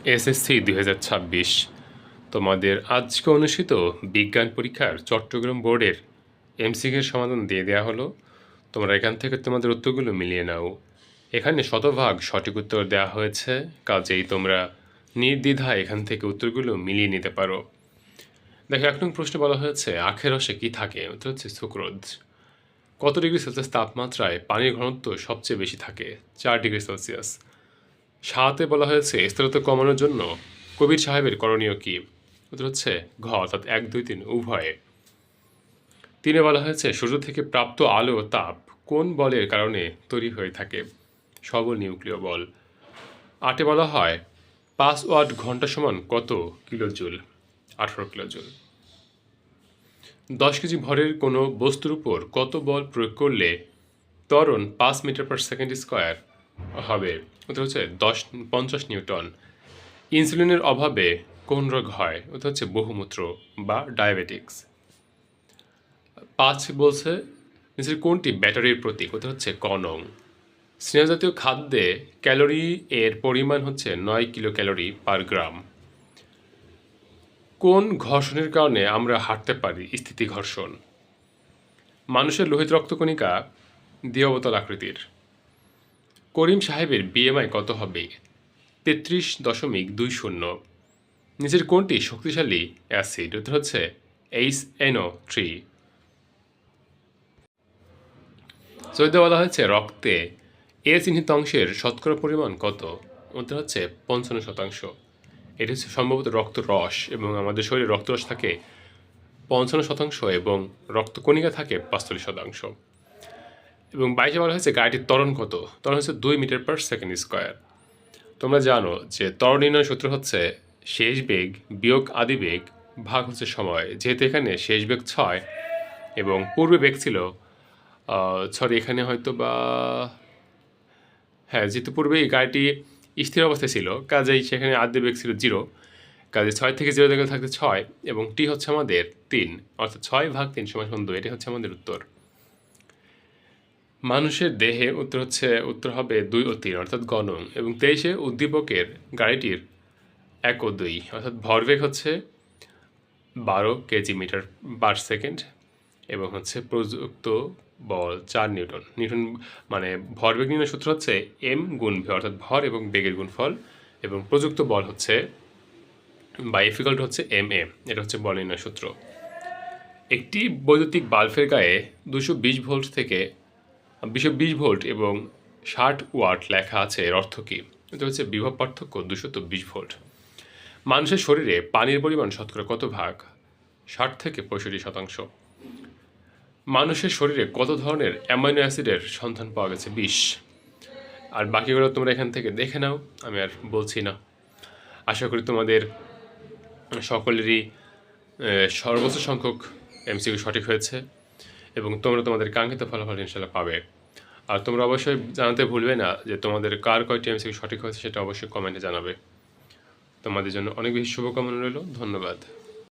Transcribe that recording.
SSC 2026 তোমাদের আজকে অনুষ্ঠিত বিজ্ঞান পরীক্ষার চট্টগ্রাম বোর্ডের এমসিকিউর সমাধান দিয়ে দেওয়া হলো। তোমরা এখান থেকে তোমাদের উত্তরগুলো মিলিয়ে নাও। এখানে শতভাগ সঠিক উত্তর দেওয়া হয়েছে, কাজেই তোমরা নির্দ্বিধায় এখান থেকে উত্তরগুলো মিলিয়ে নিতে পারো। দেখো, 1 নং প্রশ্নে বলা হয়েছে আখের রসে কী থাকে? উত্তর হচ্ছে সুক্রোজ। কত ডিগ্রি সেলসিয়াস তাপমাত্রায় পানির ঘনত্ব সবচেয়ে বেশি থাকে? 4 ডিগ্রি সেলসিয়াস। 7-এ বলা হয়েছে স্থিরতা কমানোর জন্য কবির সাহেবের করণীয় কী? উত্তর হচ্ছে ঘ, অর্থাৎ 1, 2, 3 উভয়ে। 3-এ বলা হয়েছে সূর্য থেকে প্রাপ্ত আলো ও তাপ কোন বলের কারণে তৈরি হয়ে থাকে? সবল নিউক্লিয় বল। 8-এ বলা হয় 5 ওয়াট ঘন্টা সমান কত কিলোজুল? 18 কিলোজুল। 10 কেজি ভরের কোনো বস্তুর উপর কত বল প্রয়োগ করলে ত্বরণ 5 মিটার পার সেকেন্ড স্কয়ার হবে? উত্তর হচ্ছে 50 নিউটন। ইনসুলিনের অভাবে কোন রোগ হয়? উত্তর হচ্ছে বহুমূত্র বা ডায়াবেটিক্স। 5 বলছে নিচের কোনটি ব্যাটারির প্রতীক? উত্তর হচ্ছে ক নং। স্নেহজাতীয় খাদ্যে ক্যালোরি এর পরিমাণ হচ্ছে 9 কিলো ক্যালোরি পার গ্রাম। কোন ঘর্ষণের কারণে আমরা হাঁটতে পারি? স্থিতি ঘর্ষণ। মানুষের লোহিত রক্তকণিকা দ্বিঅবতল আকৃতির। করিম সাহেবের বিএমআই কত হবে? 33.20। নিচের কোনটি শক্তিশালী অ্যাসিড? উত্তর হচ্ছে HNO3। চৌদ্দে বলা হয়েছে রক্তে এ চিহ্নিত অংশের শতকরা পরিমাণ কত? উত্তর হচ্ছে 55%। এটি হচ্ছে সম্ভবত রক্তরস, এবং আমাদের শরীরে রক্তরস থাকে 55% এবং রক্তকণিকা থাকে 45%। এবং 22-এ বলা হয়েছে গাড়িটির ত্বরণ কত? ত্বরণ হচ্ছে 2 মিটার পার সেকেন্ড স্কয়ার। তোমরা জানো যে ত্বরণ নির্ণয় সূত্র হচ্ছে শেষ বেগ বিয়োগ আদি বেগ ভাগ হচ্ছে সময়। যেহেতু এখানে শেষ বেগ 6 এবং পূর্বে বেগ ছিল এখানে হয়তো বা হ্যাঁ, যেহেতু পূর্বে এই গাড়িটি স্থির অবস্থায় ছিল, কাজেই সেখানে আদি বেগ ছিল 0, কাজে 6 থেকে 0 থেকে থাকতে 6 এবং টি হচ্ছে আমাদের 3, অর্থাৎ 6/3 = 2। এটি হচ্ছে আমাদের উত্তর। মানুষের দেহে উত্তর হবে 2 ও 3, অর্থাৎ গ নং। এবং 23-এ উদ্দীপকের গাড়িটির 1 ও 2, অর্থাৎ ভরবেগ হচ্ছে 12 কেজি মিটার পার সেকেন্ড এবং হচ্ছে প্রযুক্ত বল 4 নিউটন। মানে ভরবেগ নির্ণয় সূত্র হচ্ছে m গুণ v, অর্থাৎ ভর এবং বেগের গুণফল, এবং প্রযুক্ত বল হচ্ছে বা F = হচ্ছে ma। এটা হচ্ছে বল নির্ণয় সূত্র। একটি বৈদ্যুতিক বাল্বের গায়ে 220 ভোল্ট থেকে 220 ভোল্ট এবং 60 ওয়াট লেখা আছে, এর অর্থ কী? এটা হচ্ছে বিভব পার্থক্য 220 ভোল্ট। মানুষের শরীরে পানির পরিমাণ শতকরা কত ভাগ? 60 থেকে 65%। মানুষের শরীরে কত ধরনের অ্যামাইনো অ্যাসিডের সন্ধান পাওয়া গেছে? 20। আর বাকিগুলো তোমরা এখান থেকে দেখে নাও, আমি আর বলছি না। আশা করি তোমাদের সকলেরই সর্বোচ্চ সংখ্যক এমসিকিউ সঠিক হয়েছে এবং তোমরা তোমাদের কাঙ্ক্ষিত ফলাফল ইনশাল্লাহ পাবে। আর তোমরা অবশ্যই জানাতে ভুলবে না যে তোমাদের কার কয়টি এমসিকিউ সঠিক হয়েছে, সেটা অবশ্যই কমেন্টে জানাবে। তোমাদের জন্য অনেক বেশি শুভকামনা রইল। ধন্যবাদ।